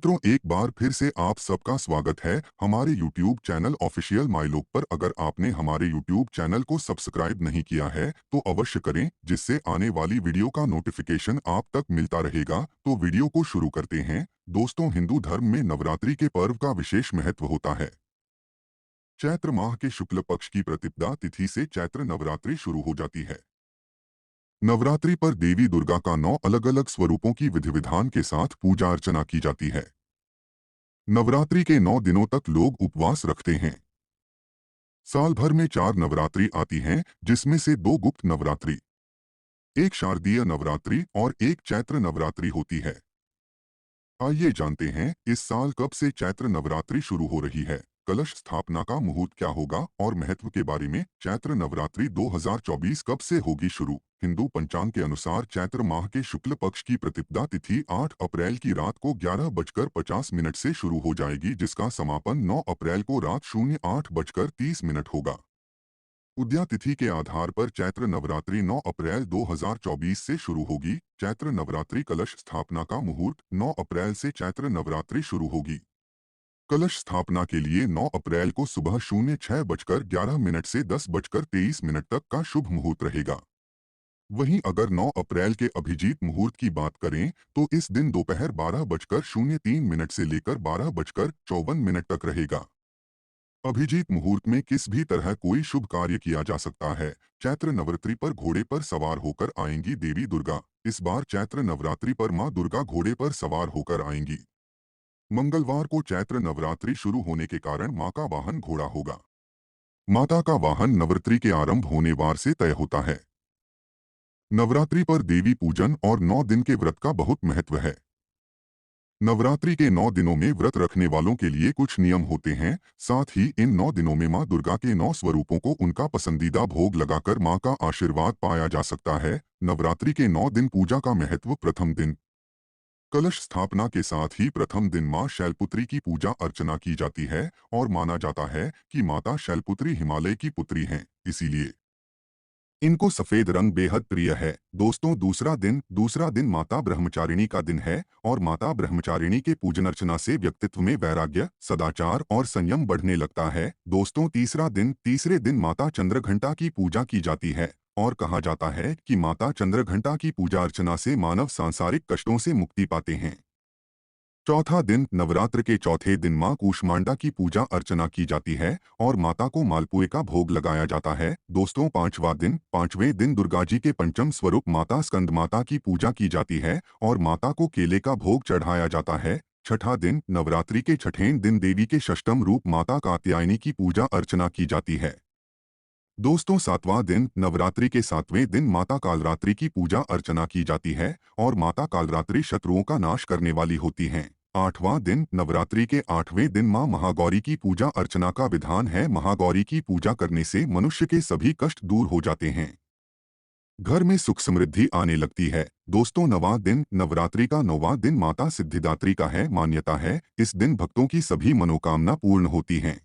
मित्रों, एक बार फिर से आप सबका स्वागत है हमारे YouTube चैनल ऑफिशियल माइलोग पर। अगर आपने हमारे YouTube चैनल को सब्सक्राइब नहीं किया है तो अवश्य करें, जिससे आने वाली वीडियो का नोटिफिकेशन आप तक मिलता रहेगा। तो वीडियो को शुरू करते हैं। दोस्तों, हिंदू धर्म में नवरात्रि के पर्व का विशेष महत्व होता है। चैत्र माह के शुक्ल पक्ष की प्रतिपदा तिथि से चैत्र नवरात्रि शुरू हो जाती है। नवरात्रि पर देवी दुर्गा का 9 अलग अलग स्वरूपों की विधि विधान के साथ पूजा अर्चना की जाती है। नवरात्रि के 9 दिनों तक लोग उपवास रखते हैं। साल भर में 4 नवरात्रि आती हैं, जिसमें से 2 गुप्त नवरात्रि, एक शारदीय नवरात्रि और एक चैत्र नवरात्रि होती है। आइए जानते हैं इस साल कब से चैत्र नवरात्रि शुरू हो रही है, कलश स्थापना का मुहूर्त क्या होगा और महत्व के बारे में। चैत्र नवरात्रि 2024 कब से होगी शुरू? हिंदू पंचांग के अनुसार चैत्र माह के शुक्ल पक्ष की प्रतिपदा तिथि 8 अप्रैल की रात को 11:50 से शुरू हो जाएगी, जिसका समापन 9 अप्रैल को रात 08:30 होगा। उदया तिथि के आधार पर चैत्र नवरात्रि 9 अप्रैल 2024 से शुरू होगी। चैत्र नवरात्रि कलश स्थापना का मुहूर्त 9 अप्रैल से चैत्र नवरात्रि शुरू होगी। कलश स्थापना के लिए 9 अप्रैल को सुबह 06:11 से 10:23 तक का शुभ मुहूर्त रहेगा। वहीं अगर 9 अप्रैल के अभिजीत मुहूर्त की बात करें तो इस दिन दोपहर 12:03 से लेकर 12:54 तक रहेगा। अभिजीत मुहूर्त में किस भी तरह कोई शुभ कार्य किया जा सकता है। चैत्र नवरात्रि पर घोड़े पर सवार होकर आएंगी देवी दुर्गा। इस बार चैत्र नवरात्रि पर मां दुर्गा घोड़े पर सवार होकर आएंगी। मंगलवार को चैत्र नवरात्रि शुरू होने के कारण मां का वाहन घोड़ा होगा। माता का वाहन नवरात्रि के आरंभ होने वार से तय होता है। नवरात्रि पर देवी पूजन और 9 दिन के व्रत का बहुत महत्व है। नवरात्रि के 9 दिनों में व्रत रखने वालों के लिए कुछ नियम होते हैं। साथ ही इन 9 दिनों में मां दुर्गा के 9 स्वरूपों को उनका पसंदीदा भोग लगाकर मां का आशीर्वाद पाया जा सकता है। नवरात्रि के 9 दिन पूजा का महत्व। प्रथम दिन कलश स्थापना के साथ ही प्रथम दिन मां शैलपुत्री की पूजा अर्चना की जाती है और माना जाता है कि माता शैलपुत्री हिमालय की पुत्री हैं, इसीलिए इनको सफेद रंग बेहद प्रिय है। दोस्तों, दूसरा दिन माता ब्रह्मचारिणी का दिन है और माता ब्रह्मचारिणी के पूजन अर्चना से व्यक्तित्व में वैराग्य, सदाचार और संयम बढ़ने लगता है। दोस्तों, तीसरे दिन माता चंद्रघंटा की पूजा की जाती है और कहा जाता है कि माता चंद्रघंटा की पूजा अर्चना से मानव सांसारिक कष्टों से मुक्ति पाते हैं। चौथा दिन नवरात्र के चौथे दिन मां कूष्मांडा की पूजा अर्चना की जाती है और माता को मालपुए का भोग लगाया जाता है। दोस्तों, पांचवें दिन दुर्गा जी के पंचम स्वरूप माता स्कंद माता की पूजा की जाती है और माता को केले का भोग चढ़ाया जाता है। छठा दिन नवरात्रि के छठें दिन देवी के षष्ठम रूप माता कात्यायनी की पूजा अर्चना की जाती है। दोस्तों, सातवां दिन नवरात्रि के सातवें दिन माता कालरात्रि की पूजा अर्चना की जाती है और माता कालरात्रि शत्रुओं का नाश करने वाली होती हैं। आठवां दिन नवरात्रि के आठवें दिन मां महागौरी की पूजा अर्चना का विधान है। महागौरी की पूजा करने से मनुष्य के सभी कष्ट दूर हो जाते हैं। घर में सुख समृद्धि आने लगती है। दोस्तों, नवरात्रि का 9वां दिन माता सिद्धिदात्री का है। मान्यता है इस दिन भक्तों की सभी मनोकामना पूर्ण होती हैं।